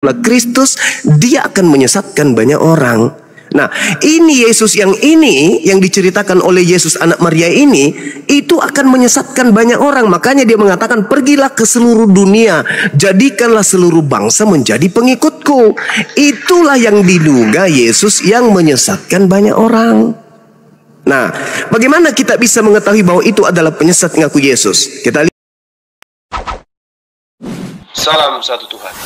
Kristus, dia akan menyesatkan banyak orang. Nah, ini Yesus yang diceritakan oleh Yesus anak Maria ini, itu akan menyesatkan banyak orang. Makanya dia mengatakan, pergilah ke seluruh dunia, jadikanlah seluruh bangsa menjadi pengikutku. Itulah yang diduga Yesus yang menyesatkan banyak orang. Nah, bagaimana kita bisa mengetahui bahwa itu adalah penyesat ngaku Yesus? Kita lihat. Salam satu Tuhan.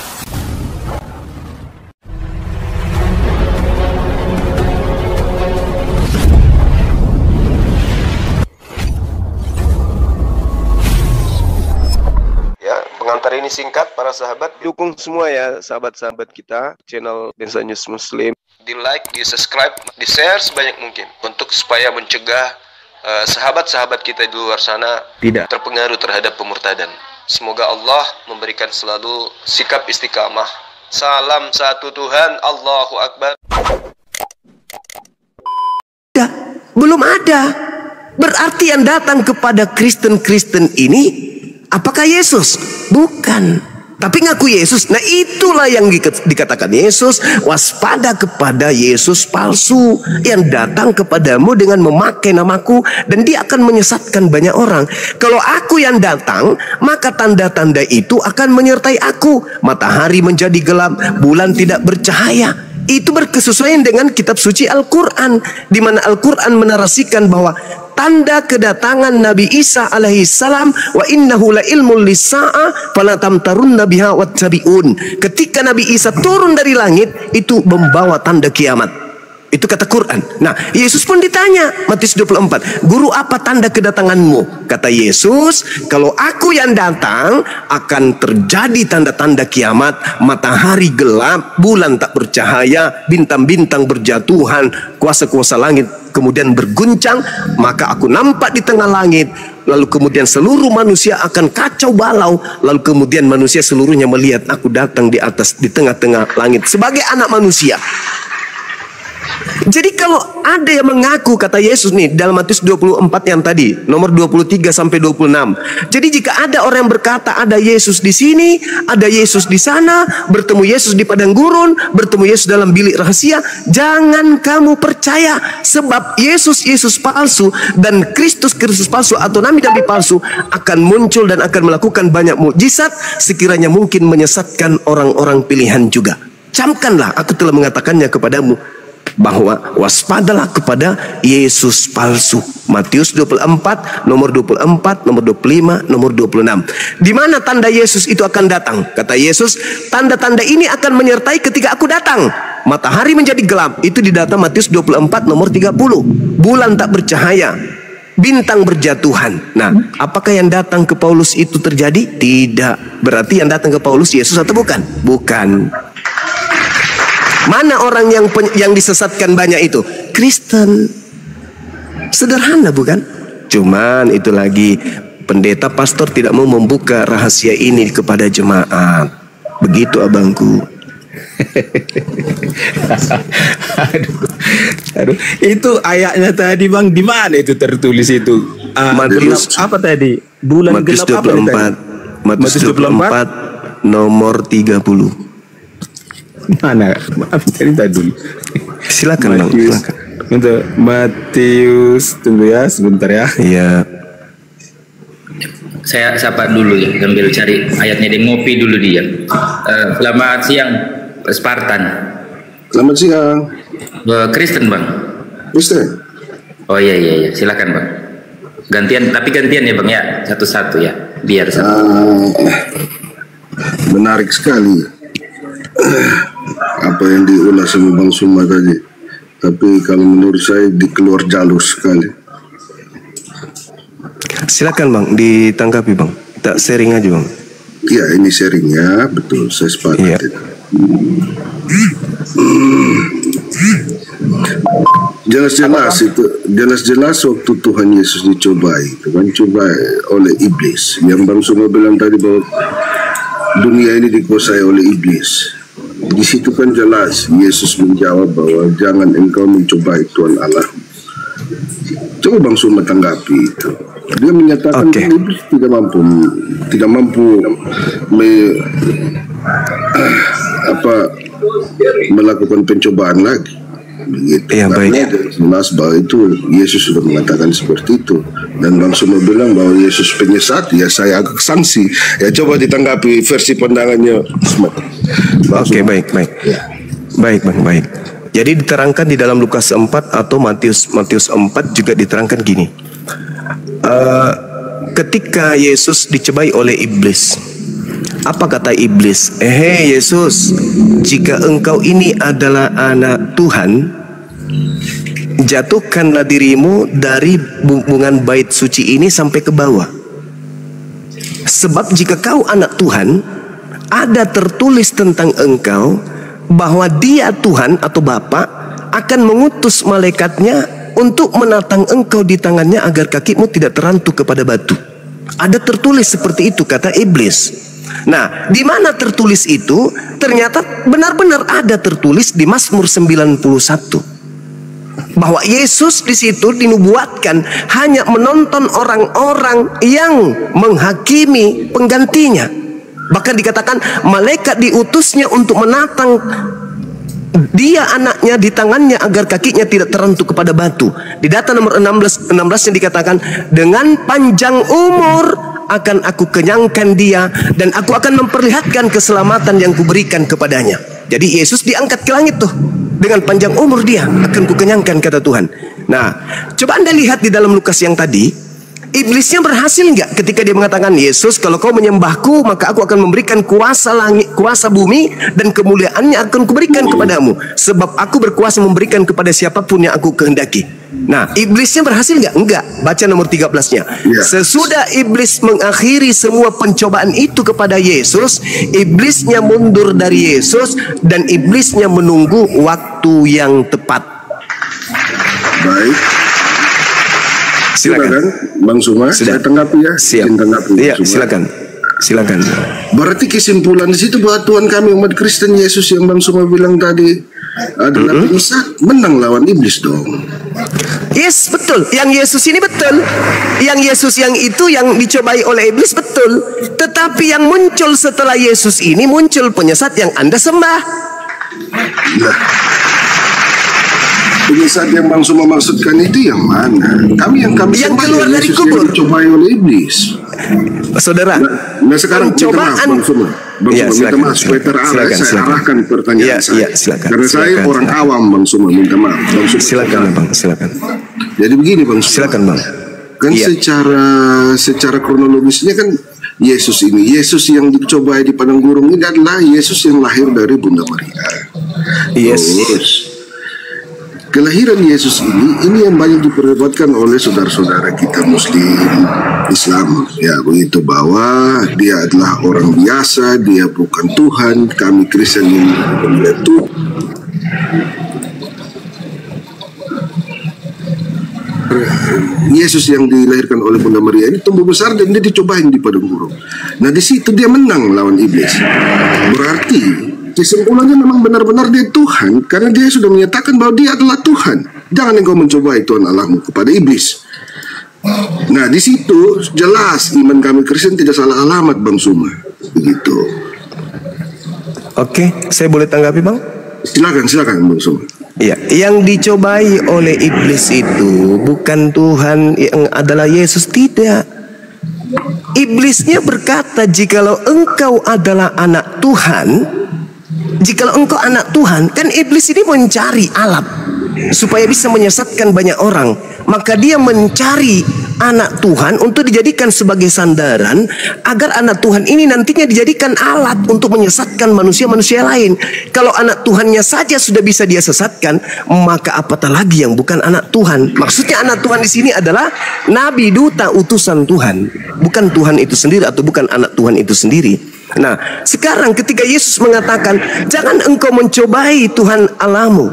Pengantar ini singkat, para sahabat. Dukung semua ya sahabat-sahabat kita, channel Bensa News Muslim. Di like, di subscribe, di share sebanyak mungkin. Untuk supaya mencegah sahabat-sahabat kita di luar sana tidak terpengaruh terhadap pemurtadan. Semoga Allah memberikan selalu sikap istiqamah. Salam satu Tuhan, Allahu Akbar. Belum ada. Berarti yang datang kepada Kristen-Kristen ini apakah Yesus? Bukan. Tapi ngaku Yesus. Nah, itulah yang dikatakan Yesus, waspada kepada Yesus palsu yang datang kepadamu dengan memakai namaku, dan dia akan menyesatkan banyak orang. Kalau aku yang datang, maka tanda-tanda itu akan menyertai aku. Matahari menjadi gelap, bulan tidak bercahaya. Itu berkesesuaian dengan kitab suci Al-Quran, di mana Al-Quran menarasikan bahwa tanda kedatangan Nabi Isa alaihi salam, wa innahu la ilmul lisa'a fala tamtarunna biha wattabi'un. Ketika Nabi Isa turun dari langit, itu membawa tanda kiamat. Itu kata Quran. Nah, Yesus pun ditanya, Matius 24, guru apa tanda kedatanganmu? Kata Yesus, kalau aku yang datang, akan terjadi tanda-tanda kiamat. Matahari gelap, bulan tak bercahaya, bintang-bintang berjatuhan, kuasa-kuasa langit kemudian berguncang. Maka aku nampak di tengah langit, lalu kemudian seluruh manusia akan kacau balau, lalu kemudian manusia seluruhnya melihat aku datang di atas, di tengah-tengah langit sebagai anak manusia. Jadi kalau ada yang mengaku, kata Yesus nih dalam Matius 24 yang tadi, nomor 23 sampai 26. Jadi jika ada orang yang berkata ada Yesus di sini, ada Yesus di sana, bertemu Yesus di padang gurun, bertemu Yesus dalam bilik rahasia, jangan kamu percaya, sebab Yesus palsu dan Kristus palsu atau nabi-nabi palsu akan muncul dan akan melakukan banyak mukjizat, sekiranya mungkin menyesatkan orang-orang pilihan juga. Camkanlah, aku telah mengatakannya kepadamu, bahwa waspadalah kepada Yesus palsu. Matius 24, nomor 24, nomor 25, nomor 26. Di mana tanda Yesus itu akan datang? Kata Yesus, tanda-tanda ini akan menyertai ketika aku datang. Matahari menjadi gelap. Itu di data Matius 24, nomor 30. Bulan tak bercahaya, bintang berjatuhan. Nah, apakah yang datang ke Paulus itu terjadi? Tidak. Berarti yang datang ke Paulus Yesus atau bukan? Bukan. Mana orang yang disesatkan banyak itu? Kristen. Sederhana bukan? Cuman itu lagi, pendeta pastor tidak mau membuka rahasia ini kepada jemaat. Begitu abangku. aduh, itu ayatnya tadi bang, di mana itu tertulis itu? Matius apa tadi? Bulan Matius gelap 24, apa tadi? Matius 24 nomor 30. Mana? Maaf, cerita dulu. Silakan bang, silakan. Untuk Matius, tunggu ya sebentar ya. Iya. Saya sapa dulu ya, sambil cari ayatnya, dia ngopi dulu dia. Selamat siang, Spartan. Selamat siang. Kristen bang. Kristen. Oh iya, silakan bang. Gantian, tapi gantian ya bang ya, satu-satu ya, biar satu. Menarik sekali apa yang diulas sama Bang Suma tadi. Tapi kalau menurut saya dikeluar jalur sekali. Silakan bang, ditanggapi bang. Tak sharing aja bang. Ya, ini sharingnya betul, saya sepakat. Iya. Jelas-jelas waktu Tuhan Yesus dicobai, Tuhan coba oleh iblis. Yang Bang Suma bilang tadi bahwa dunia ini dikuasai oleh iblis. Di situ kan jelas Yesus menjawab bahwa jangan engkau mencobai Tuhan Allah. Coba Bang Suma tanggapi itu. Dia menyatakan iblis tidak mampu melakukan pencobaan lagi. Begitu. Ya, Karena jelas bahwa itu Yesus sudah mengatakan seperti itu, dan Bang Suma bilang bahwa Yesus penyesat, ya saya agak sanksi. Ya coba ditanggapi versi pandangannya. Oke, baik. Ya. Baik Bang, baik. Jadi diterangkan di dalam Lukas 4 atau Matius 4 juga diterangkan gini. Ketika Yesus dicobai oleh iblis, apa kata iblis? Yesus, jika engkau ini adalah anak Tuhan, jatuhkanlah dirimu dari bumbungan bait suci ini sampai ke bawah. Sebab jika kau anak Tuhan, ada tertulis tentang engkau bahwa Dia Tuhan atau Bapa akan mengutus malaikatnya untuk menatang engkau di tangannya agar kakimu tidak terantuk kepada batu. Ada tertulis seperti itu, kata iblis. Nah, di mana tertulis itu? Ternyata benar-benar ada tertulis di Mazmur 91 bahwa Yesus di situ dinubuatkan hanya menonton orang-orang yang menghakimi penggantinya. Bahkan dikatakan malaikat diutusnya untuk menatang dia anaknya di tangannya agar kakinya tidak terantuk kepada batu. Di data nomor 16 yang dikatakan, dengan panjang umur akan aku kenyangkan dia, dan aku akan memperlihatkan keselamatan yang kuberikan kepadanya. Jadi Yesus diangkat ke langit tuh, dengan panjang umur dia akan kukenyangkan, kata Tuhan. Nah, coba Anda lihat di dalam Lukas yang tadi, iblisnya berhasil nggak ketika dia mengatakan, Yesus, kalau kau menyembahku maka aku akan memberikan kuasa langit, kuasa bumi, dan kemuliaannya akan kuberikan kepadamu, sebab aku berkuasa memberikan kepada siapapun yang aku kehendaki. Nah, iblisnya berhasil nggak? Enggak. Baca nomor 13-nya. Sesudah iblis mengakhiri semua pencobaan itu kepada Yesus, iblisnya mundur dari Yesus dan iblisnya menunggu waktu yang tepat. Baik. Silakan Bang Suma, saya tanggapi ya. Siap. Iya, silakan. Berarti kesimpulan di situ bahwa Tuhan kami umat Kristen Yesus yang Bang Suma bilang tadi adalah penyesat, menang lawan iblis dong. Yes, betul. Yang Yesus ini betul. Yang Yesus yang itu yang dicobai oleh iblis betul. Tetapi yang muncul setelah Yesus ini muncul penyesat yang Anda sembah. Nah, penyesat yang Bang Suma maksudkan itu yang mana? Kami yang keluar dari kubur, yang dicobai oleh iblis. Saudara, nah sekarang pencobaan, Bang Suma minta maaf supaya terarah. Saya arahkan pertanyaan saya. Karena saya orang awam, Bang Suma, minta maaf. Silakan Bang, silakan. Jadi begini Bang Suma. Silakan Bang. Kan secara kronologisnya kan Yesus yang dicobai di padang gurun ini adalah Yesus yang lahir dari Bunda Maria. Terus kelahiran Yesus ini yang banyak diperdebatkan oleh saudara-saudara kita Muslim Islam, ya begitu, bahwa dia adalah orang biasa, dia bukan Tuhan. Kami Kristen yang melihat Tuhan. Yesus yang dilahirkan oleh Bunda Maria ini tumbuh besar dan dia dicobain di padang gurun. Nah di situ dia menang lawan iblis. Berarti kesimpulannya memang benar-benar dia Tuhan, karena dia sudah menyatakan bahwa dia adalah Tuhan. Jangan engkau mencobai Tuhan Allahmu kepada iblis. Nah di situ jelas iman kami Kristen tidak salah alamat, Bang Suma. Begitu. Oke, saya boleh tanggapi Bang? Silakan Bang Suma. Ya, yang dicobai oleh iblis itu bukan Tuhan yang adalah Yesus, tidak. Iblisnya berkata, jikalau engkau adalah anak Tuhan, jikalau engkau anak Tuhan, kan iblis ini mencari alat supaya bisa menyesatkan banyak orang. Maka dia mencari anak Tuhan untuk dijadikan sebagai sandaran, agar anak Tuhan ini nantinya dijadikan alat untuk menyesatkan manusia-manusia lain. Kalau anak Tuhannya saja sudah bisa dia sesatkan, maka apatah lagi yang bukan anak Tuhan. Maksudnya anak Tuhan di sini adalah nabi, duta, utusan Tuhan, bukan Tuhan itu sendiri atau bukan anak Tuhan itu sendiri. Nah, sekarang ketika Yesus mengatakan, jangan engkau mencobai Tuhan Allahmu,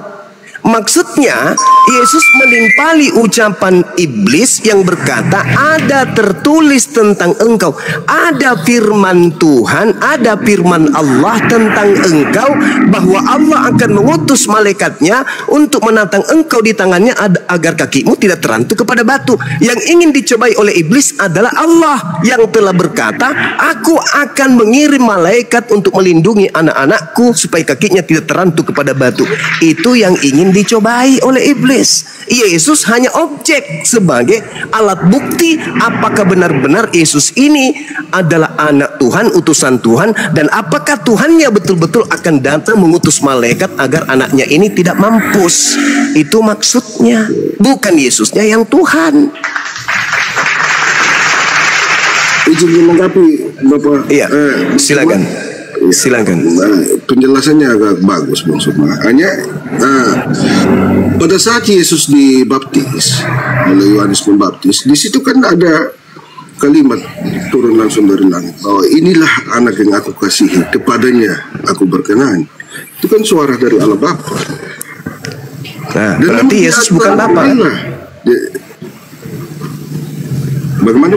Maksudnya Yesus menimpali ucapan iblis yang berkata, ada tertulis tentang engkau, ada firman Tuhan, ada firman Allah tentang engkau, bahwa Allah akan mengutus malaikatnya untuk menatang engkau di tangannya agar kakimu tidak terantuk kepada batu. Yang ingin dicobai oleh iblis adalah Allah yang telah berkata, aku akan mengirim malaikat untuk melindungi anak-anakku supaya kakinya tidak terantuk kepada batu. Itu yang ingin dicobai oleh iblis. Yesus hanya objek sebagai alat bukti apakah benar-benar Yesus ini adalah anak Tuhan, utusan Tuhan, dan apakah Tuhannya betul-betul akan datang mengutus malaikat agar anaknya ini tidak mampus. Itu maksudnya, bukan Yesusnya yang Tuhan. Izin melengkapi Bapak. Iya, silakan. Silakan. Penjelasannya agak bagus Bang Suma. Hanya pada saat Yesus dibaptis oleh Yohanes Pembaptis, di situ kan ada kalimat turun langsung dari langit bahwa inilah anak yang aku kasihi, kepadanya aku berkenan. Itu kan suara dari Allah Bapa. Nah, berarti Yesus bukan Bapa. Bagaimana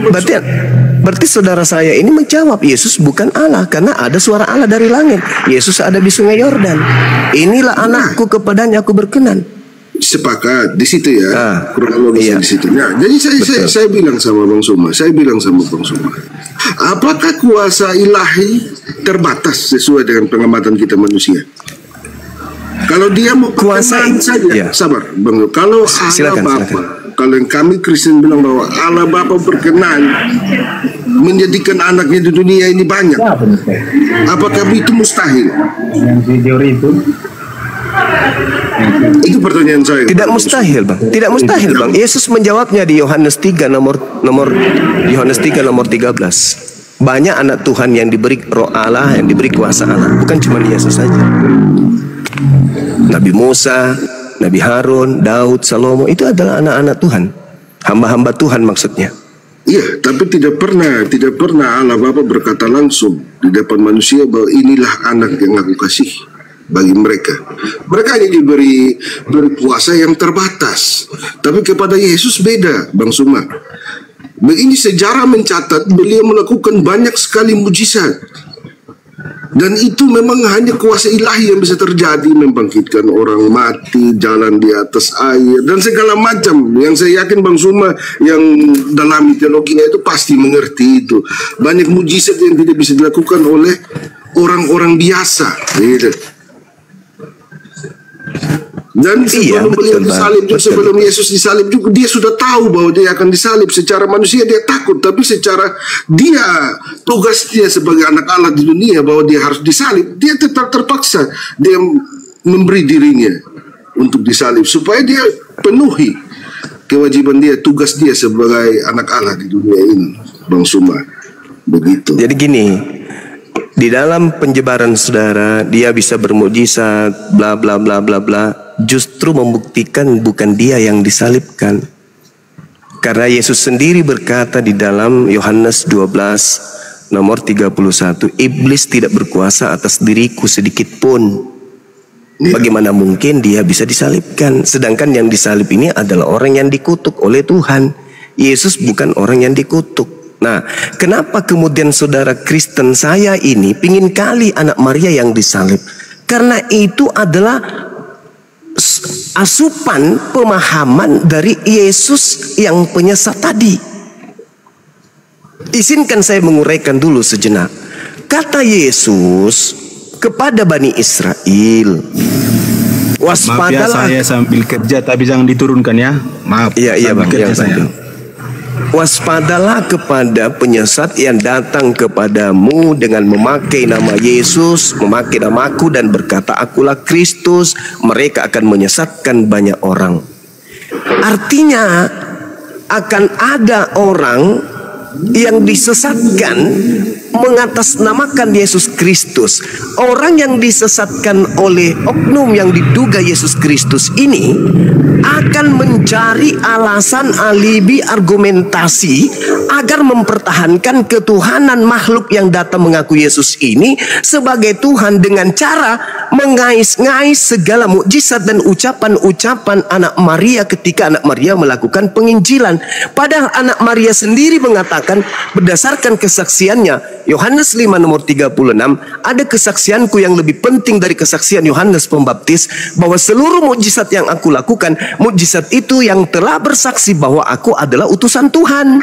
berarti saudara saya ini menjawab Yesus bukan Allah karena ada suara Allah dari langit. Yesus ada di Sungai Yordan. Inilah anakku, kepadanya aku berkenan. Sepakat di situ ya, kronologisnya iya. di situ. Nah, jadi saya bilang sama Bang Suma, apakah kuasa ilahi terbatas sesuai dengan pengamatan kita manusia? Kalau dia mau kuasa saja, ya. Sabar Bang. Kalau Allah Bapa, kalau yang kami Kristen bilang bahwa Allah Bapa berkenan menjadikan anaknya di dunia ini banyak, apakah itu mustahil? Itu pertanyaan saya. Tidak mustahil, Bang. Tidak mustahil, Bang. Yesus menjawabnya di Yohanes 3 nomor Yohanes 3 nomor 13. Banyak anak Tuhan yang diberi roh Allah, yang diberi kuasa Allah. Bukan cuma Yesus saja. Nabi Musa, Nabi Harun, Daud, Salomo, itu adalah anak-anak Tuhan. Hamba-hamba Tuhan maksudnya. Iya, tapi tidak pernah Allah Bapa berkata langsung di depan manusia bahwa inilah anak yang aku kasih bagi mereka. Mereka hanya diberi kuasa yang terbatas. Tapi kepada Yesus beda, Bang Suma. Begini sejarah mencatat beliau melakukan banyak sekali mujizat. Dan itu memang hanya kuasa ilahi yang bisa terjadi, membangkitkan orang mati, jalan di atas air, dan segala macam. Yang saya yakin Bang Suma yang dalam teologinya itu pasti mengerti itu. Banyak mujizat yang tidak bisa dilakukan oleh orang-orang biasa. Gitu. Dan sebelum beliau disalib, sebelum Yesus disalib juga, dia sudah tahu bahwa dia akan disalib. Secara manusia dia takut, tapi secara dia tugas dia sebagai anak Allah di dunia bahwa dia harus disalib, dia tetap terpaksa dia memberi dirinya untuk disalib supaya dia penuhi kewajiban dia, tugas dia sebagai anak Allah di dunia ini, Bang Suma. Begitu. Jadi gini, di dalam penjebaran saudara, dia bisa bermujizat, bla bla bla bla bla, justru membuktikan bukan dia yang disalibkan. Karena Yesus sendiri berkata di dalam Yohanes 12 nomor 31, iblis tidak berkuasa atas diriku sedikit pun. Bagaimana mungkin dia bisa disalibkan? Sedangkan yang disalib ini adalah orang yang dikutuk oleh Tuhan. Yesus bukan orang yang dikutuk. Nah, kenapa kemudian saudara Kristen saya ini pingin kali anak Maria yang disalib? Karena itu adalah asupan pemahaman dari Yesus yang penyesat tadi. Izinkan saya menguraikan dulu sejenak. Kata Yesus kepada Bani Israel, waspadalah. Maaf ya, saya sambil kerja tapi jangan diturunkan ya. Maaf. Iya Bang, jangan sambil. Waspadalah kepada penyesat yang datang kepadamu dengan memakai nama Yesus, memakai namaku dan berkata akulah Kristus. Mereka akan menyesatkan banyak orang. Artinya akan ada orang yang disesatkan mengatasnamakan Yesus Kristus. Orang yang disesatkan oleh oknum yang diduga Yesus Kristus ini akan mencari alasan, alibi, argumentasi agar mempertahankan ketuhanan makhluk yang datang mengaku Yesus ini sebagai Tuhan dengan cara mengais-ngais segala mukjizat dan ucapan-ucapan anak Maria ketika anak Maria melakukan penginjilan. Padahal anak Maria sendiri mengatakan berdasarkan kesaksiannya, Yohanes 5 nomor 36, ada kesaksianku yang lebih penting dari kesaksian Yohanes Pembaptis, bahwa seluruh mukjizat yang aku lakukan, mukjizat itu yang telah bersaksi bahwa aku adalah utusan Tuhan.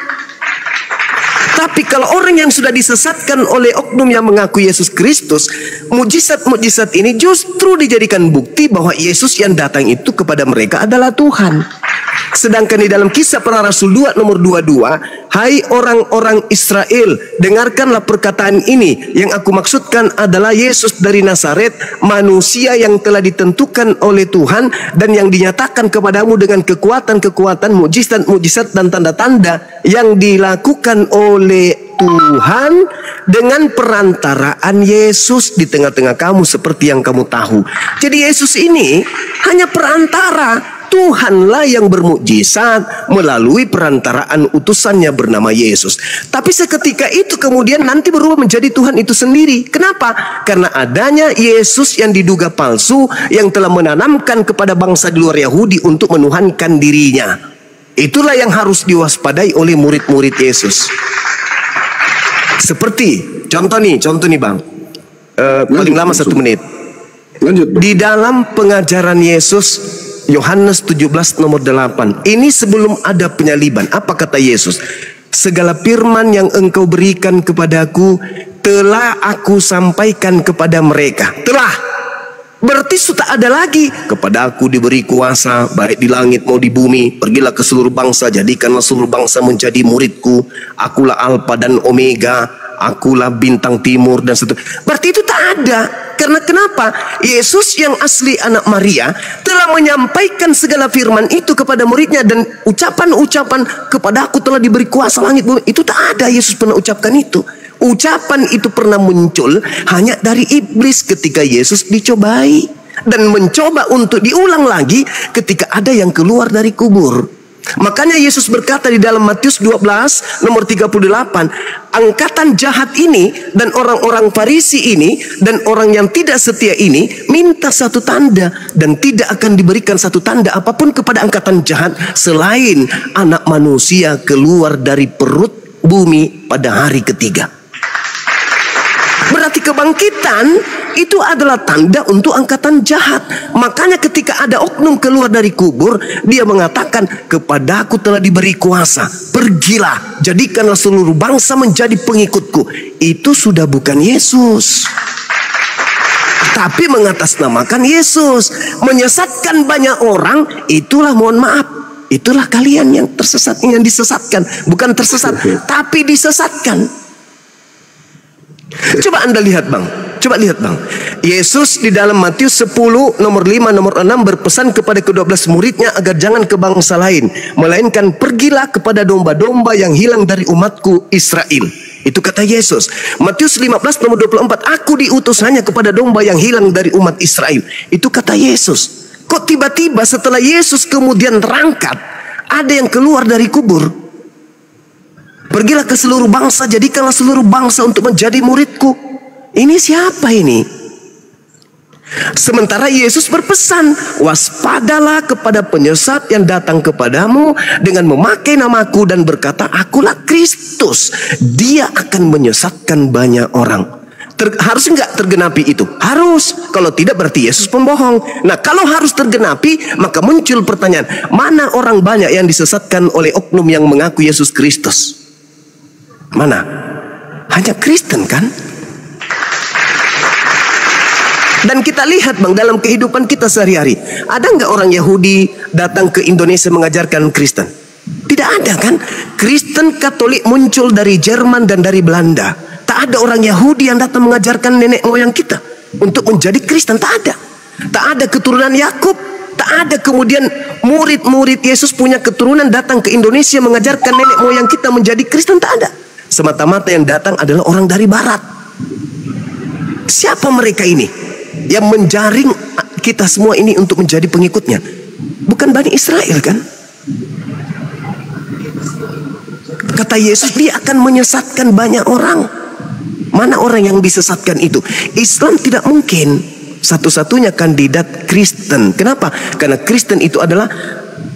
Tapi kalau orang yang sudah disesatkan oleh oknum yang mengaku Yesus Kristus, mukjizat-mukjizat ini justru dijadikan bukti bahwa Yesus yang datang itu kepada mereka adalah Tuhan. Sedangkan di dalam Kisah Para Rasul 2 nomor 22, hai orang-orang Israel, dengarkanlah perkataan ini. Yang aku maksudkan adalah Yesus dari Nazaret, manusia yang telah ditentukan oleh Tuhan dan yang dinyatakan kepadamu dengan kekuatan-kekuatan, mukjizat-mukjizat dan tanda-tanda yang dilakukan oleh Tuhan dengan perantaraan Yesus di tengah-tengah kamu seperti yang kamu tahu. Jadi Yesus ini hanya perantara. Tuhanlah yang bermukjizat melalui perantaraan utusannya bernama Yesus. Tapi seketika itu kemudian nanti berubah menjadi Tuhan itu sendiri. Kenapa? Karena adanya Yesus yang diduga palsu, yang telah menanamkan kepada bangsa di luar Yahudi untuk menuhankan dirinya. Itulah yang harus diwaspadai oleh murid-murid Yesus. Seperti contoh nih Bang, paling lama 1 menit. Lanjut. Di dalam pengajaran Yesus Yohanes 17 nomor 8. Ini sebelum ada penyaliban. Apa kata Yesus? Segala firman yang engkau berikan kepadaku telah aku sampaikan kepada mereka. Telah. Berarti sudah ada lagi. Kepada aku diberi kuasa baik di langit mau di bumi. Pergilah ke seluruh bangsa, jadikanlah seluruh bangsa menjadi muridku. Akulah Alfa dan Omega, akulah bintang timur dan seterusnya. Berarti itu tak ada. Karena kenapa? Yesus yang asli anak Maria telah menyampaikan segala firman itu kepada muridnya, dan ucapan-ucapan kepada aku telah diberi kuasa langit bumi, itu tak ada Yesus pernah ucapkan itu. Ucapan itu pernah muncul hanya dari iblis ketika Yesus dicobai, dan mencoba untuk diulang lagi ketika ada yang keluar dari kubur. Makanya Yesus berkata di dalam Matius 12 nomor 38, angkatan jahat ini dan orang-orang Farisi ini dan orang yang tidak setia ini minta satu tanda, dan tidak akan diberikan satu tanda apapun kepada angkatan jahat selain anak manusia keluar dari perut bumi pada hari ketiga. Berarti kebangkitan itu adalah tanda untuk angkatan jahat. Makanya ketika ada oknum keluar dari kubur, dia mengatakan, kepadaku telah diberi kuasa, pergilah, jadikanlah seluruh bangsa menjadi pengikutku. Itu sudah bukan Yesus, tapi mengatasnamakan Yesus, menyesatkan banyak orang. Itulah, mohon maaf, itulah kalian yang tersesat, yang disesatkan. Bukan tersesat, tapi disesatkan. Coba Anda lihat Bang, coba lihat Bang. Yesus di dalam Matius 10 nomor 5 nomor 6 berpesan kepada ke-12 muridnya agar jangan ke bangsa lain, melainkan pergilah kepada domba-domba yang hilang dari umatku Israel. Itu kata Yesus. Matius 15 nomor 24, aku diutus hanya kepada domba yang hilang dari umat Israel. Itu kata Yesus. Kok tiba-tiba setelah Yesus kemudian terangkat, ada yang keluar dari kubur? Pergilah ke seluruh bangsa, jadikanlah seluruh bangsa untuk menjadi muridku. Ini siapa ini? Sementara Yesus berpesan, waspadalah kepada penyesat yang datang kepadamu dengan memakai namaku dan berkata, akulah Kristus. Dia akan menyesatkan banyak orang. Harus enggak tergenapi itu? Harus. Kalau tidak berarti Yesus pembohong. Nah, kalau harus tergenapi, maka muncul pertanyaan, mana orang banyak yang disesatkan oleh oknum yang mengaku Yesus Kristus? Mana? Hanya Kristen kan? Dan kita lihat Bang, dalam kehidupan kita sehari-hari, ada nggak orang Yahudi datang ke Indonesia mengajarkan Kristen? Tidak ada kan? Kristen Katolik muncul dari Jerman dan dari Belanda. Tak ada orang Yahudi yang datang mengajarkan nenek moyang kita untuk menjadi Kristen. Tak ada. Tak ada keturunan Yakub. Tak ada kemudian murid-murid Yesus punya keturunan datang ke Indonesia mengajarkan nenek moyang kita menjadi Kristen. Tak ada. Semata-mata yang datang adalah orang dari barat. Siapa mereka ini yang menjaring kita semua ini untuk menjadi pengikutnya? Bukan Bani Israel kan? kata Yesus, dia akan menyesatkan banyak orang. Mana orang yang disesatkan itu? Islam tidak mungkin. Satu-satunya kandidat Kristen. Kenapa? Karena Kristen itu adalah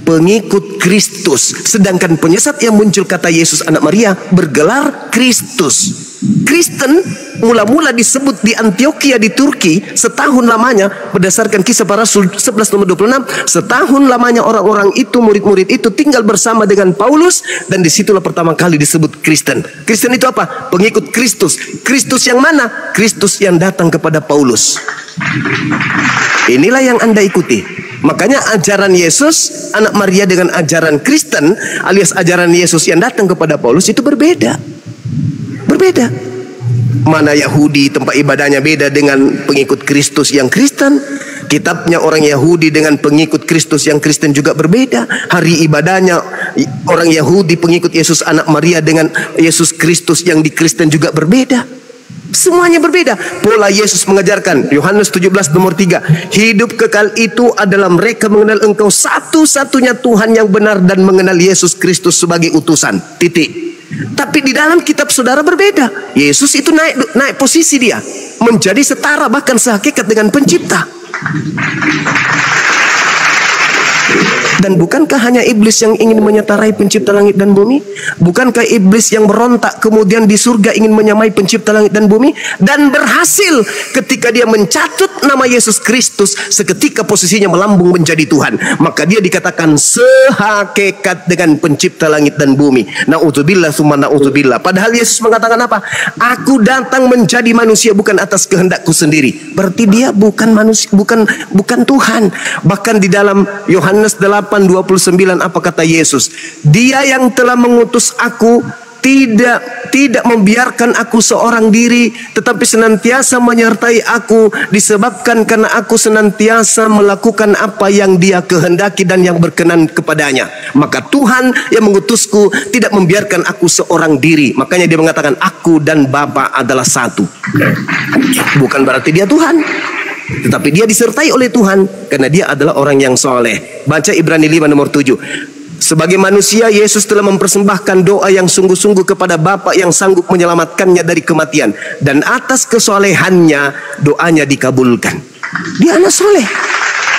pengikut Kristus. Sedangkan penyesat yang muncul kata Yesus anak Maria bergelar Kristus. Kristen mula-mula disebut di Antioquia di Turki setahun lamanya, berdasarkan Kisah Para Rasul 11 nomor 26. Setahun lamanya orang-orang itu, murid-murid itu tinggal bersama dengan Paulus, dan disitulah pertama kali disebut Kristen. Kristen itu apa? Pengikut Kristus. Kristus yang mana? Kristus yang datang kepada Paulus. Inilah yang Anda ikuti. Makanya ajaran Yesus anak Maria dengan ajaran Kristen alias ajaran Yesus yang datang kepada Paulus itu berbeda. Berbeda. Mana Yahudi tempat ibadahnya beda dengan pengikut Kristus yang Kristen. Kitabnya orang Yahudi dengan pengikut Kristus yang Kristen juga berbeda. Hari ibadahnya orang Yahudi pengikut Yesus anak Maria dengan Yesus Kristus yang di Kristen juga berbeda. Semuanya berbeda. Pola Yesus mengajarkan, Yohanes 17 nomor 3, hidup kekal itu adalah mereka mengenal engkau satu-satunya Tuhan yang benar dan mengenal Yesus Kristus sebagai utusan. Titik. Tapi di dalam kitab saudara berbeda. Yesus itu naik posisi dia, menjadi setara bahkan sehakikat dengan pencipta. Dan bukankah hanya iblis yang ingin menyetarai pencipta langit dan bumi? Bukankah iblis yang berontak kemudian di surga ingin menyamai pencipta langit dan bumi? Dan berhasil ketika dia mencatut nama Yesus Kristus, seketika posisinya melambung menjadi Tuhan. Maka dia dikatakan sehakikat dengan pencipta langit dan bumi. Na'udzubillah summa na'udzubillah. Padahal Yesus mengatakan apa? Aku datang menjadi manusia bukan atas kehendakku sendiri. Berarti dia bukan manusia, bukan Tuhan. Bahkan di dalam Yohanes 8:29 apa kata Yesus? Dia yang telah mengutus aku tidak membiarkan aku seorang diri, tetapi senantiasa menyertai aku, disebabkan karena aku senantiasa melakukan apa yang dia kehendaki dan yang berkenan kepadanya. Maka Tuhan yang mengutusku tidak membiarkan aku seorang diri. Makanya dia mengatakan aku dan Bapa adalah satu. Bukan berarti dia Tuhan, tetapi dia disertai oleh Tuhan karena dia adalah orang yang soleh. Baca Ibrani 5 nomor 7. Sebagai manusia, Yesus telah mempersembahkan doa yang sungguh-sungguh kepada Bapa yang sanggup menyelamatkannya dari kematian. Dan atas kesolehannya, doanya dikabulkan. Dia anak soleh.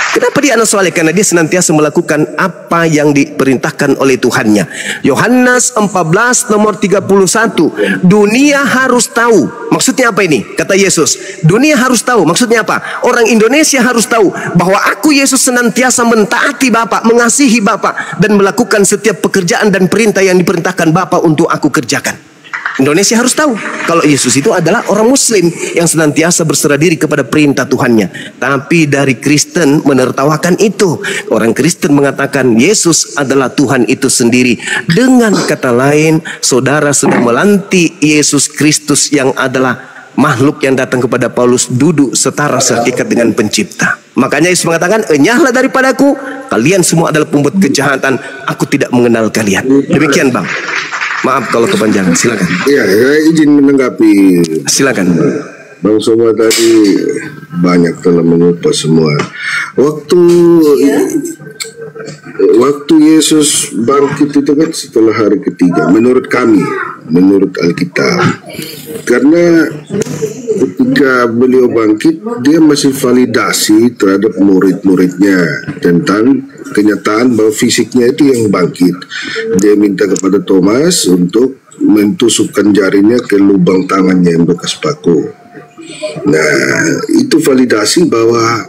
Kenapa dia anak soleh? Karena dia senantiasa melakukan apa yang diperintahkan oleh Tuhannya. Yohanes 14 nomor 31. Dunia harus tahu. Maksudnya apa ini? Kata Yesus, dunia harus tahu. Maksudnya apa? Orang Indonesia harus tahu bahwa aku Yesus senantiasa mentaati Bapa, mengasihi Bapa, dan melakukan setiap pekerjaan dan perintah yang diperintahkan Bapa untuk aku kerjakan. Indonesia harus tahu kalau Yesus itu adalah orang Muslim yang senantiasa berserah diri kepada perintah Tuhannya. Tapi dari Kristen menertawakan itu. Orang Kristen mengatakan Yesus adalah Tuhan itu sendiri. Dengan kata lain, saudara sedang melantik Yesus Kristus yang adalah makhluk yang datang kepada Paulus duduk setara sehakikat dengan pencipta. Makanya Yesus mengatakan, enyahlah daripadaku, kalian semua adalah pembuat kejahatan, aku tidak mengenal kalian. Demikian Bang. Maaf kalau kepanjangan, silakan. Ya, saya izin menanggapi. Silakan. Bang Soma tadi banyak telah mengupas semua. Waktu Yesus bangkit itu kan setelah hari ketiga, menurut kami, menurut Alkitab. Karena ketika beliau bangkit, dia masih validasi terhadap murid-muridnya tentang kenyataan bahwa fisiknya itu yang bangkit. Dia minta kepada Thomas untuk mentusukkan jarinya ke lubang tangannya yang bekas paku. Nah, itu validasi bahwa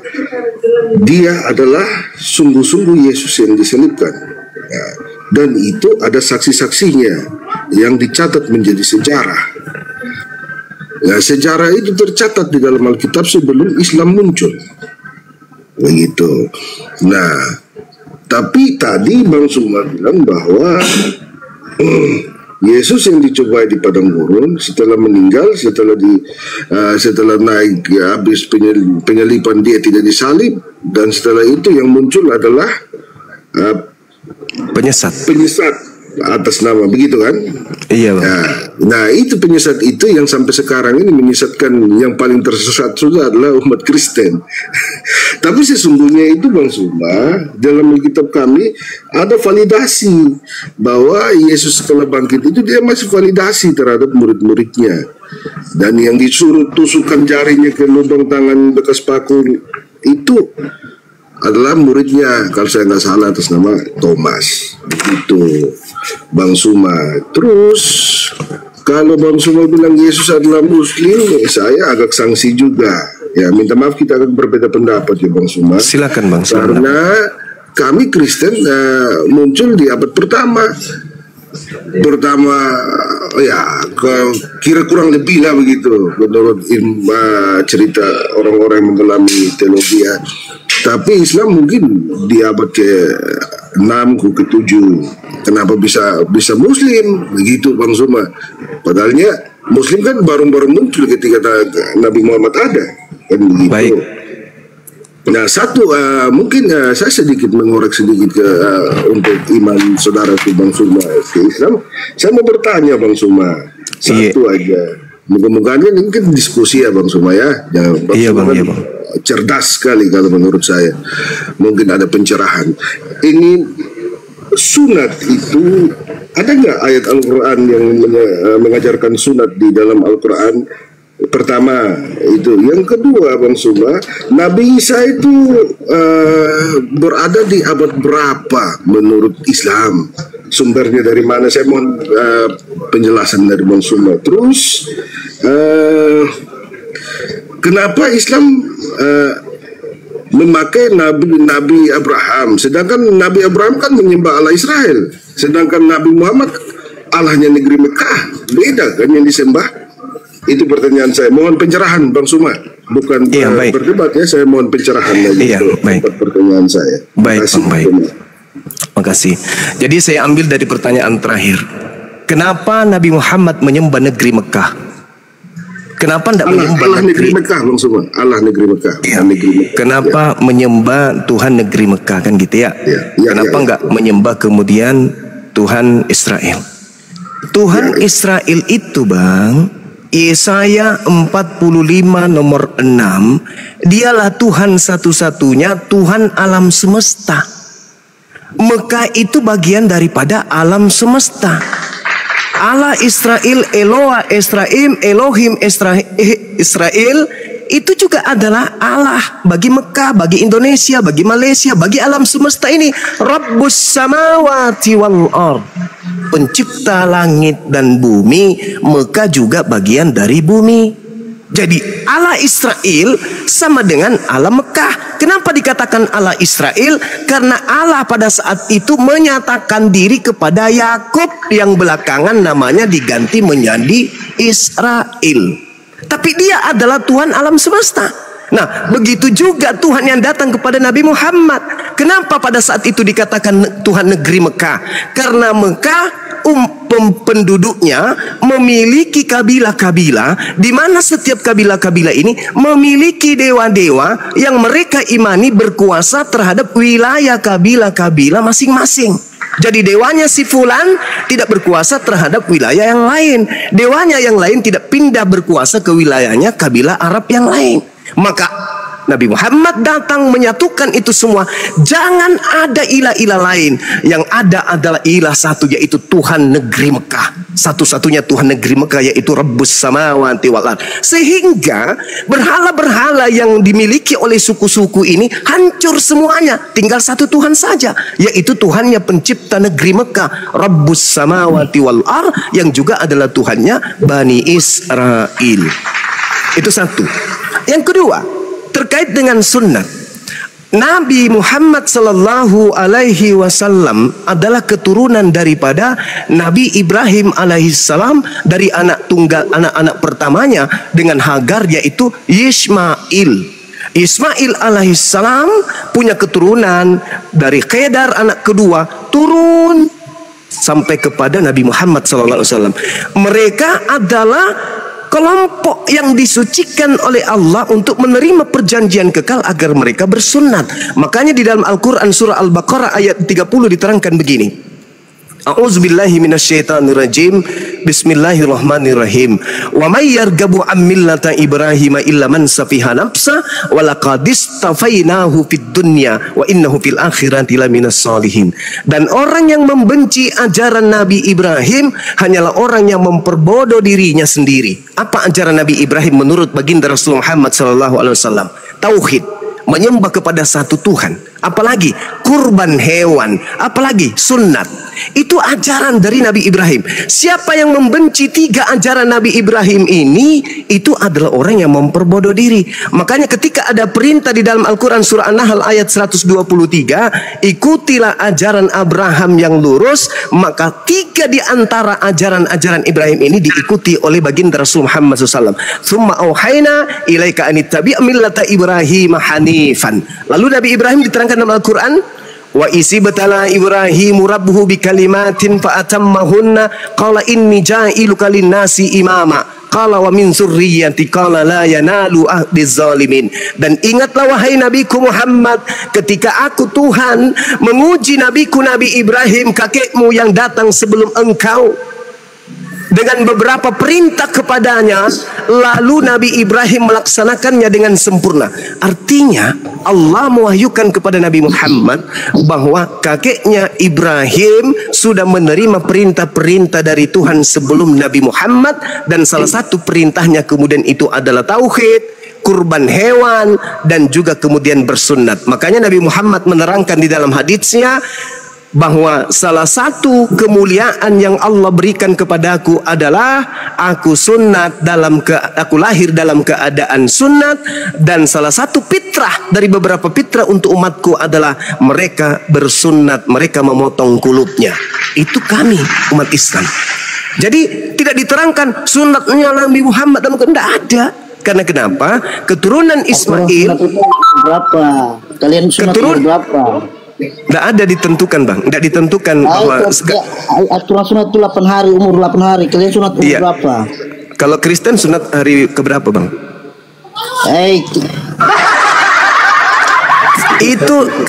dia adalah sungguh-sungguh Yesus yang disalibkan. Nah, dan itu ada saksi-saksinya yang dicatat menjadi sejarah. Nah, sejarah itu tercatat di dalam Alkitab sebelum Islam muncul. Begitu. Nah, tapi tadi Bang Suma bilang bahwa Yesus yang dicobai di padang gurun setelah meninggal, setelah naik habis penyalipan dia tidak disalib, dan setelah itu yang muncul adalah penyesat atas nama, begitu kan? Iya Bang. Nah itu penyesat itu yang sampai sekarang ini menyesatkan, yang paling tersesat sudah adalah umat Kristen. Tapi sesungguhnya itu Bang Suma, dalam kitab kami ada validasi bahwa Yesus setelah bangkit itu dia masih validasi terhadap murid-muridnya. Dan yang disuruh tusukkan jarinya ke lubang tangan bekas paku itu adalah muridnya, kalau saya nggak salah atas nama Thomas. Begitu Bang Suma. Terus kalau Bang Suma bilang Yesus adalah Muslim, saya agak sanksi juga. Ya, minta maaf kita akan berbeda pendapat ya Bang Suma. Silakan Bang. Karena kami Kristen muncul di abad pertama ya kira kurang lebih lah begitu menurut cerita orang-orang yang mendalami teologi ya. Tapi Islam mungkin di abad ke-6 ke-7. Kenapa bisa Muslim begitu Bang Suma? Padahalnya Muslim kan baru-baru muncul ketika Nabi Muhammad ada kan begitu. Baik. Nah mungkin saya sedikit mengorek sedikit untuk iman saudara itu Bang Suma ke Islam. Saya mau bertanya Bang Suma satu aja. Moga-moga ini mungkin diskusi ya Bang Suma ya. Iya Bang. Cerdas sekali kalau menurut saya. Mungkin ada pencerahan. Ini sunat itu ada nggak ayat Al-Quran yang mengajarkan sunat di dalam Al-Quran? Pertama itu, yang kedua Bang Suma, Nabi Isa itu berada di abad berapa menurut Islam? Sumbernya dari mana? Saya mohon penjelasan dari Bang Suma. Terus kenapa Islam memakai Nabi Abraham, sedangkan Nabi Abraham kan menyembah Allah Israel, sedangkan Nabi Muhammad Allahnya negeri Mekah, beda kan yang disembah? Itu pertanyaan saya. Mohon pencerahan Bang Suma. Bukan berdebat ya, saya mohon pencerahan lagi. Iya, baik. Pertanyaan saya. Baik, Bang, baik. Makasih. Jadi saya ambil dari pertanyaan terakhir. Kenapa Nabi Muhammad menyembah negeri Mekah? Kenapa tidak menyembah Allah negeri Mekah Bang Suma? Allah negeri Mekah. Ya. Negeri Mekah. Kenapa menyembah Tuhan negeri Mekah kan gitu ya? Kenapa nggak menyembah kemudian Tuhan Israel? Tuhan Israel itu Bang, Yesaya 45 nomor 6, dialah Tuhan satu-satunya, Tuhan alam semesta. Mekah itu bagian daripada alam semesta. Allah Israel, Eloah Israel, Elohim Israel itu juga adalah Allah bagi Mekah, bagi Indonesia, bagi Malaysia, bagi alam semesta ini. Rabbus samawati wal ard, pencipta langit dan bumi. Mekah juga bagian dari bumi. Jadi Allah Israel sama dengan Allah Mekah. Kenapa dikatakan Allah Israel? Karena Allah pada saat itu menyatakan diri kepada Yakub yang belakangan namanya diganti menjadi Israel. Tapi dia adalah Tuhan alam semesta. Nah, begitu juga Tuhan yang datang kepada Nabi Muhammad. Kenapa pada saat itu dikatakan Tuhan negeri Mekah? Karena Mekah penduduknya memiliki kabilah-kabilah, di mana setiap kabilah-kabilah ini memiliki dewa-dewa yang mereka imani berkuasa terhadap wilayah kabilah-kabilah masing-masing. Jadi dewanya si fulan tidak berkuasa terhadap wilayah yang lain. Dewanya yang lain tidak pindah berkuasa ke wilayahnya kabilah Arab yang lain. Maka Nabi Muhammad datang menyatukan itu semua. Jangan ada ilah-ilah lain. Yang ada adalah ilah satu, yaitu Tuhan negeri Mekah. Satu-satunya Tuhan negeri Mekah, yaitu Rabbus samawati wal ard. Sehingga berhala-berhala yang dimiliki oleh suku-suku ini hancur semuanya. Tinggal satu Tuhan saja, yaitu Tuhannya pencipta negeri Mekah, Rabbus samawati wal ard, yang juga adalah Tuhannya Bani Israel. Itu satu. Yang kedua, terkait dengan sunnah, Nabi Muhammad sallallahu alaihi wasallam adalah keturunan daripada Nabi Ibrahim alaihissalam dari anak tunggal, anak-anak pertamanya dengan Hagar, yaitu Ismail. Ismail alaihissalam punya keturunan dari Kedar anak kedua turun sampai kepada Nabi Muhammad sallallahu alaihi wasallam. Mereka adalah kelompok yang disucikan oleh Allah untuk menerima perjanjian kekal agar mereka bersunat. Makanya di dalam Al-Quran surah Al-Baqarah ayat 30 diterangkan begini. A'udzubillahi minasyaitonirrajim. Bismillahirrahmanirrahim. Wa may yarghabu an millata Ibrahim illa man safiha nafsa wa laqad istafainahu fid dunya wa innahu fil akhirati laminas sholihin. Dan orang yang membenci ajaran Nabi Ibrahim hanyalah orang yang memperbodoh dirinya sendiri. Apa ajaran Nabi Ibrahim menurut baginda Rasul Muhammad SAW? Tauhid, menyembah kepada satu Tuhan. Apalagi kurban hewan, apalagi sunnat. Itu ajaran dari Nabi Ibrahim. Siapa yang membenci 3 ajaran Nabi Ibrahim ini, itu adalah orang yang memperbodoh diri. Makanya ketika ada perintah di dalam Al-Quran surah An-Nahl ayat 123, ikutilah ajaran Abraham yang lurus, maka 3 di antara ajaran-ajaran Ibrahim ini diikuti oleh baginda Rasul Muhammad SAW. Tsumma auhayna ilaika anittabi' millata Ibrahim hanifan. Lalu Nabi Ibrahim diterangkan dalam Al-Quran, wa isibtala Ibrahimu rabbuhu bikalimatin fa atammahunna qala inni ja'iluka linnasi imama qala wa min dzurriyyati qala la yanalu ahdiz zalimin. Dan ingatlah wahai nabiku Muhammad, ketika aku Tuhan menguji nabiku Nabi Ibrahim kakekmu yang datang sebelum engkau dengan beberapa perintah kepadanya, lalu Nabi Ibrahim melaksanakannya dengan sempurna. Artinya Allah mewahyukan kepada Nabi Muhammad bahwa kakeknya Ibrahim sudah menerima perintah-perintah dari Tuhan sebelum Nabi Muhammad, dan salah satu perintahnya kemudian itu adalah tauhid, kurban hewan, dan juga kemudian bersunnat. Makanya Nabi Muhammad menerangkan di dalam haditsnya bahwa salah satu kemuliaan yang Allah berikan kepadaku adalah aku lahir dalam keadaan sunnat, dan salah satu fitrah dari beberapa fitrah untuk umatku adalah mereka bersunnat, mereka memotong kulupnya. Itu kami umat Islam. Jadi tidak diterangkan sunnatnya Nabi Muhammad dan tidak ada. Karena kenapa? Keturunan Ismail berapa? Kalian sunat berapa? Tidak ada ditentukan, Bang. Tidak ditentukan bahwa aturan sunat itu 8 hari, umur 8 hari. Kalian sunat umur berapa? Kalau Kristen sunat hari keberapa, Bang?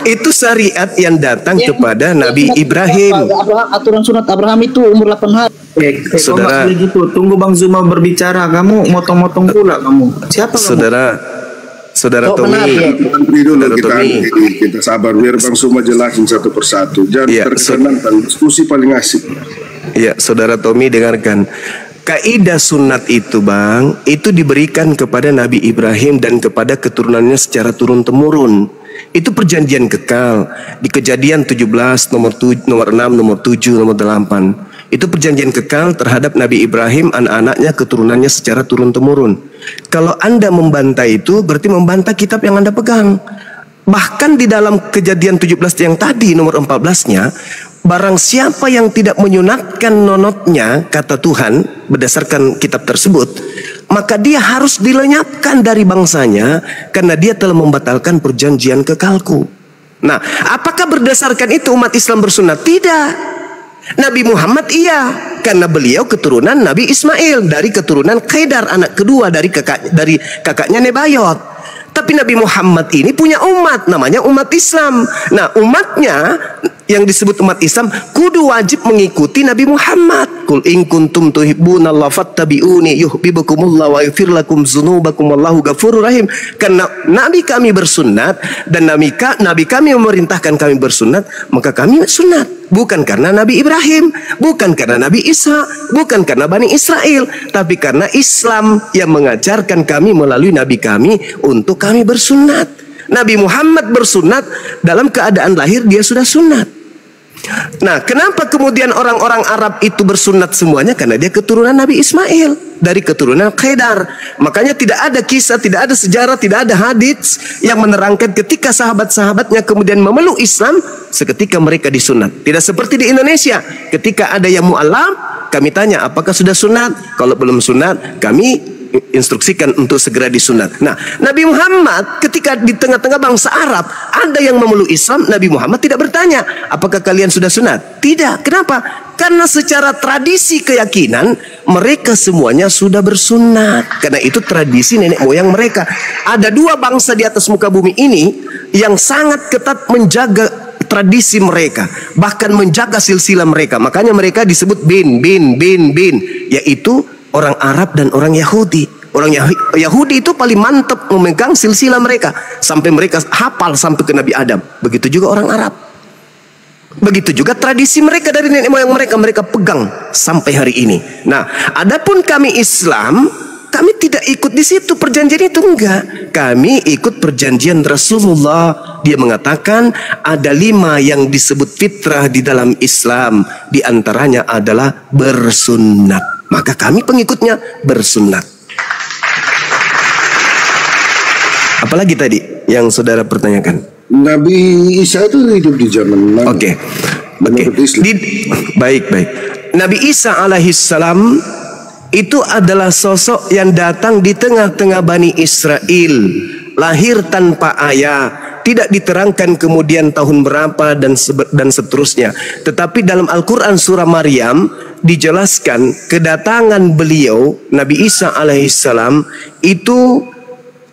Itu syariat yang datang kepada Nabi Ibrahim. Aturan sunat Abraham itu umur 8 hari. Saudara, gitu. Tunggu Bang Zuma berbicara, kamu motong-motong pula kamu. Siapa Saudara Tommy, kita sabar biar Bang Zuma jelasin satu persatu. Jangan terkenal diskusi paling asik. Ya, Saudara Tommy dengarkan. Kaidah sunat itu, Bang, itu diberikan kepada Nabi Ibrahim dan kepada keturunannya secara turun-temurun. Itu perjanjian kekal. Di Kejadian 17 nomor 6, nomor 7, nomor 8. Itu perjanjian kekal terhadap Nabi Ibrahim, anak-anaknya, keturunannya secara turun-temurun. Kalau Anda membantah itu, berarti membantah kitab yang Anda pegang. Bahkan di dalam Kejadian 17 yang tadi, nomor 14-nya, barang siapa yang tidak menyunatkan nonotnya, kata Tuhan, berdasarkan kitab tersebut, maka dia harus dilenyapkan dari bangsanya, karena dia telah membatalkan perjanjian kekalku. Nah, apakah berdasarkan itu umat Islam bersunat? Tidak. Nabi Muhammad iya, karena beliau keturunan Nabi Ismail, dari keturunan Kedar, anak kedua dari kakaknya Nebayot. Tapi Nabi Muhammad ini punya umat, namanya umat Islam. Nah, umatnya yang disebut umat Islam kudu wajib mengikuti Nabi Muhammad. Qul in kuntum tuhibbunallaha fattabi'uni yuhibbukumullah wa yaghfir lakum dzunubakum wallahu ghafurur rahim. Karena Nabi kami bersunat dan Nabi kami memerintahkan kami bersunat, maka kami sunat. Bukan karena Nabi Ibrahim, bukan karena Nabi Isa, bukan karena Bani Israel, tapi karena Islam yang mengajarkan kami melalui Nabi kami untuk kami bersunat. Nabi Muhammad bersunat dalam keadaan lahir, dia sudah sunat. Nah, kenapa kemudian orang-orang Arab itu bersunat semuanya? Karena dia keturunan Nabi Ismail, dari keturunan Kedar. Makanya tidak ada kisah, tidak ada sejarah, tidak ada hadits yang menerangkan ketika sahabat-sahabatnya kemudian memeluk Islam, seketika mereka disunat. Tidak seperti di Indonesia, ketika ada yang mu'alaf, kami tanya apakah sudah sunat. Kalau belum sunat, kami instruksikan untuk segera disunat. Nah, Nabi Muhammad ketika di tengah-tengah bangsa Arab ada yang memeluk Islam, Nabi Muhammad tidak bertanya apakah kalian sudah sunat. Tidak. Kenapa? Karena secara tradisi keyakinan mereka semuanya sudah bersunat. Karena itu tradisi nenek moyang mereka. Ada 2 bangsa di atas muka bumi ini yang sangat ketat menjaga tradisi mereka, bahkan menjaga silsilah mereka. Makanya mereka disebut bin, yaitu orang Arab dan orang Yahudi. Orang Yahudi itu paling mantap memegang silsilah mereka, sampai mereka hafal sampai ke Nabi Adam. Begitu juga orang Arab. Begitu juga tradisi mereka dari nenek moyang mereka, mereka pegang sampai hari ini. Nah, adapun kami Islam, kami tidak ikut di situ perjanjian itu, enggak. Kami ikut perjanjian Rasulullah. Dia mengatakan ada 5 yang disebut fitrah di dalam Islam. Di antaranya adalah bersunnat. Maka kami pengikutnya bersunnat. Apalagi tadi yang saudara pertanyakan? Nabi Isa itu hidup di zaman mana? Oke. Baik. Nabi Isa alaihissalam itu adalah sosok yang datang di tengah-tengah Bani Israel, lahir tanpa ayah, tidak diterangkan kemudian tahun berapa dan seterusnya. Tetapi dalam Al-Quran surah Maryam dijelaskan kedatangan beliau Nabi Isa alaihissalam itu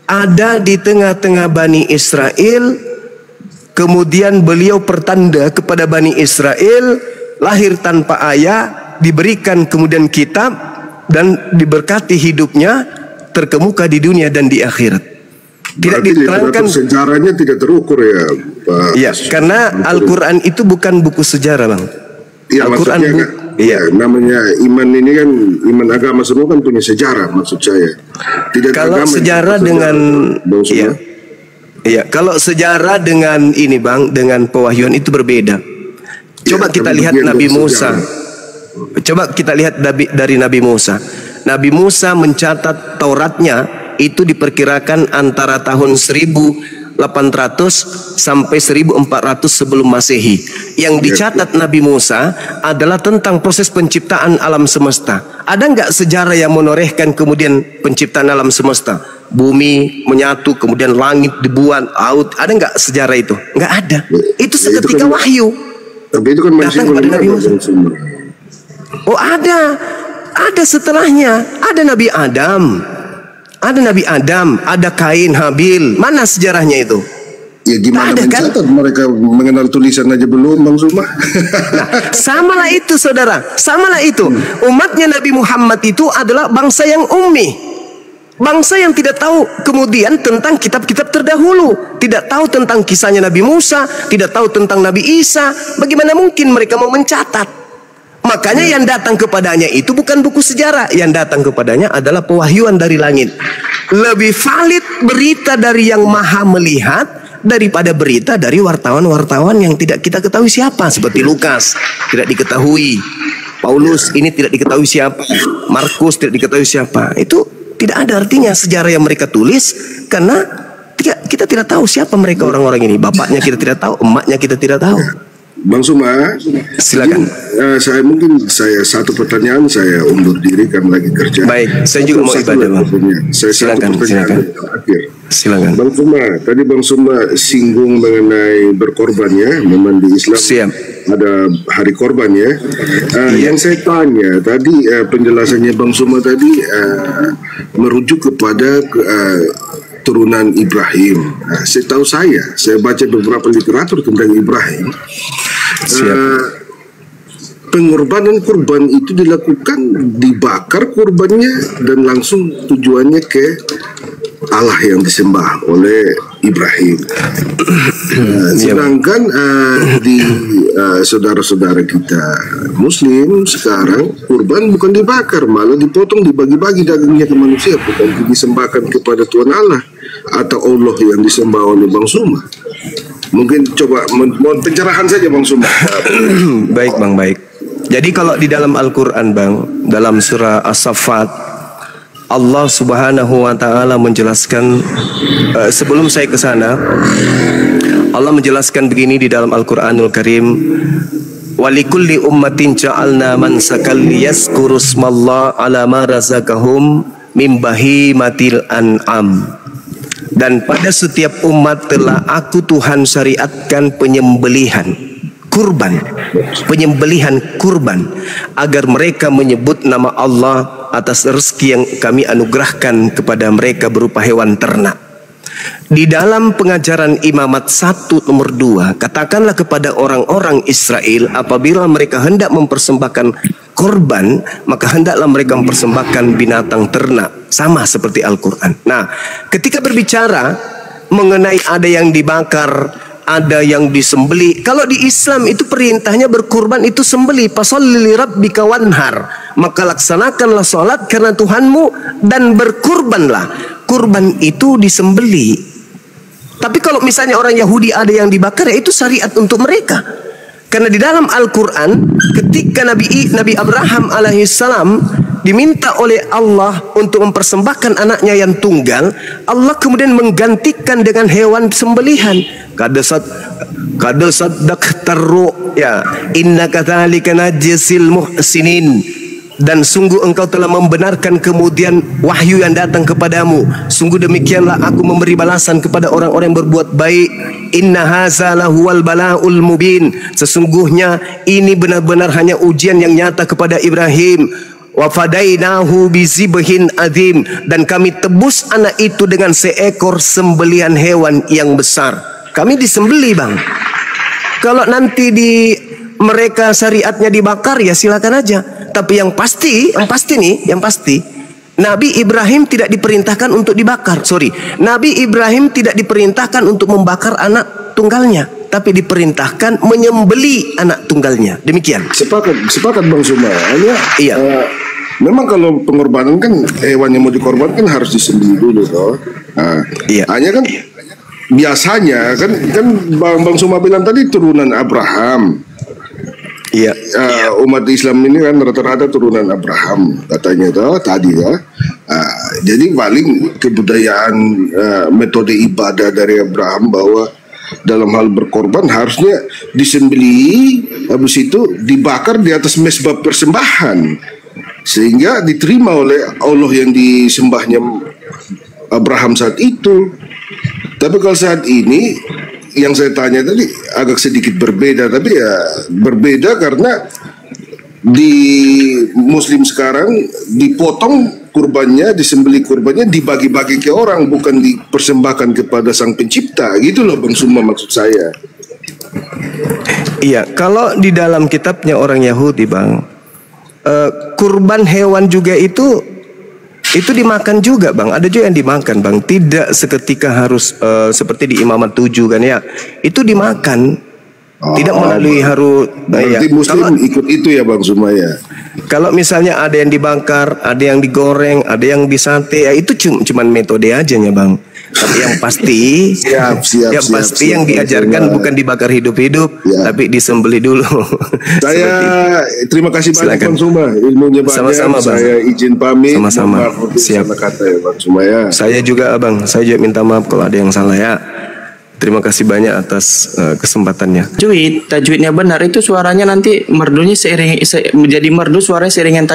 ada di tengah-tengah Bani Israel. Kemudian beliau pertanda kepada Bani Israel, lahir tanpa ayah, diberikan kemudian kitab, dan diberkati hidupnya, terkemuka di dunia dan di akhirat. Tidak diterangkan sejarahnya, tidak terukur ya Pak. Iya, karena Al-Quran itu bukan buku sejarah, Bang. Ya, Al-Quran namanya iman ini kan, iman agama semua kan punya sejarah, maksud saya. Tidak kalau sejarah dengan kalau sejarah dengan ini, Bang, dengan pewahyuan itu berbeda. Coba kita lihat Nabi Musa. Coba kita lihat dari Nabi Musa. Nabi Musa mencatat Tauratnya itu diperkirakan antara tahun 1800 sampai 1400 sebelum Masehi. Yang dicatat Nabi Musa adalah tentang proses penciptaan alam semesta. Ada nggak sejarah yang menorehkan kemudian penciptaan alam semesta? Bumi menyatu, kemudian langit dibuat, laut. Ada nggak sejarah itu? Nggak ada. Itu seketika wahyu. Tapi itu kan masih kepada Nabi Musa. Oh, ada setelahnya. Ada Nabi Adam. Ada Nabi Adam, ada Kain, Habil. Mana sejarahnya itu? Ya gimana mencatat kan? Mereka mengenal tulisan aja belum, Bang Zuma. Nah, samalah itu saudara, samalah itu. Umatnya Nabi Muhammad itu adalah bangsa yang ummi. Bangsa yang tidak tahu kemudian tentang kitab-kitab terdahulu. Tidak tahu tentang kisahnya Nabi Musa, tidak tahu tentang Nabi Isa. Bagaimana mungkin mereka mau mencatat? Makanya yang datang kepadanya itu bukan buku sejarah. Yang datang kepadanya adalah pewahyuan dari langit. Lebih valid berita dari yang maha melihat daripada berita dari wartawan-wartawan yang tidak kita ketahui siapa. Seperti Lukas, tidak diketahui. Paulus, ini tidak diketahui siapa. Markus, tidak diketahui siapa. Itu tidak ada artinya sejarah yang mereka tulis. Karena kita tidak tahu siapa mereka orang-orang ini. Bapaknya kita tidak tahu, emaknya kita tidak tahu. Bang Suma, silakan. Saya satu pertanyaan, saya undur diri karena lagi kerja. Baik, saya juga mau ibadah, Bang. Silakan. Silakan. Bang Suma, tadi Bang Suma singgung mengenai berkorban ya, memang di Islam ada hari korban ya. Yang saya tanya tadi, penjelasannya Bang Suma tadi merujuk kepada turunan Ibrahim. Setahu saya baca beberapa literatur tentang Ibrahim. Pengorbanan kurban itu dilakukan, dibakar kurbannya dan langsung tujuannya ke Allah yang disembah oleh Ibrahim. Sedangkan di saudara-saudara kita Muslim sekarang kurban bukan dibakar, malah dipotong, dibagi-bagi dagingnya ke manusia, bukan disembahkan kepada Tuhan Allah atau Allah yang disembah oleh Bang Suma. Mungkin coba mohon pencerahan saja Bang Suma. Baik Bang, baik. Jadi kalau di dalam Al-Quran Bang, dalam surah As-Saffat, Allah Subhanahu wa Ta'ala menjelaskan, sebelum saya ke sana, Allah menjelaskan begini di dalam Al-Quranul Karim, walikulli ummatin ja'alna mansakan liyazkuru ismallah ala ma razaqahum min bahimatil an'am. Dan pada setiap umat telah aku Tuhan syariatkan penyembelihan kurban, penyembelihan kurban, agar mereka menyebut nama Allah atas rezeki yang kami anugerahkan kepada mereka berupa hewan ternak. Di dalam pengajaran Imamat 1 nomor 2, katakanlah kepada orang-orang Israel apabila mereka hendak mempersembahkan korban, maka hendaklah mereka mempersembahkan binatang ternak, sama seperti Al-Quran. Nah, ketika berbicara mengenai ada yang dibakar, ada yang disembeli, kalau di Islam itu perintahnya berkurban itu sembeli. Fasholli lirabbika wanhar, maka laksanakanlah sholat karena Tuhanmu dan berkurbanlah. Kurban itu disembeli. Tapi kalau misalnya orang Yahudi ada yang dibakar, ya itu syariat untuk mereka. Karena di dalam Al-Quran, ketika Nabi Abraham alaihissalam diminta oleh Allah untuk mempersembahkan anaknya yang tunggal, Allah kemudian menggantikan dengan hewan sembelihan. Qad saddaqtarru ya innaka dzalika najzil muhsinin. Dan sungguh engkau telah membenarkan kemudian wahyu yang datang kepadamu. Sungguh demikianlah aku memberi balasan kepada orang-orang yang berbuat baik. Inna hadza lahuwal bala'ul mubin. Sesungguhnya ini benar-benar hanya ujian yang nyata kepada Ibrahim. Wa fadainahu bizibhin adzim, dan kami tebus anak itu dengan seekor sembelihan hewan yang besar. Kami disembeli, Bang. Kalau nanti mereka syariatnya dibakar, ya silakan aja. Tapi yang pasti Nabi Ibrahim tidak diperintahkan untuk dibakar. Nabi Ibrahim tidak diperintahkan untuk membakar anak tunggalnya, tapi diperintahkan menyembeli anak tunggalnya. Demikian. Sepakat Bang Suma. Hanya memang kalau pengorbanan kan hewan yang mau dikorbankan harus disembeli dulu toh. Iya. Hanya kan biasanya kan Bang Suma bilang tadi turunan Abraham. Iya. Umat Islam ini kan rata-rata turunan Abraham katanya toh tadi ya. Jadi paling kebudayaan metode ibadah dari Abraham bahwa dalam hal berkorban harusnya disembeli, habis itu dibakar di atas mezbah persembahan sehingga diterima oleh Allah yang disembahnya Abraham saat itu. Tapi kalau saat ini yang saya tanya tadi agak sedikit berbeda, tapi ya berbeda karena di Muslim sekarang dipotong kurbannya, disembeli kurbannya, dibagi-bagi ke orang, bukan dipersembahkan kepada Sang Pencipta, gitu loh Bang Suma maksud saya. Iya, kalau di dalam kitabnya orang Yahudi, Bang, kurban hewan juga itu dimakan juga, Bang. Ada juga yang dimakan, Bang. Tidak seketika harus seperti di Imamat 7 kan ya. Itu dimakan. Tidak melalui harus. Berarti Muslim ikut itu ya Bang Suma ya. Kalau misalnya ada yang dibakar, ada yang digoreng, ada yang disate, ya itu cuman metode aja ya, Bang. Tapi yang pasti yang diajarkan bukan dibakar hidup-hidup, tapi disembeli dulu. Saya terima kasih banyak Bang Suma, ilmunya banyak. Sama-sama, Bang. Saya izin pamit. Sama-sama. Siap. Kata ya Bang Suma ya. Saya juga, Abang. Saya juga minta maaf kalau ada yang salah ya. Terima kasih banyak atas kesempatannya. Tajwidnya benar, itu suaranya nanti merdunya menjadi merdu, suaranya seiringan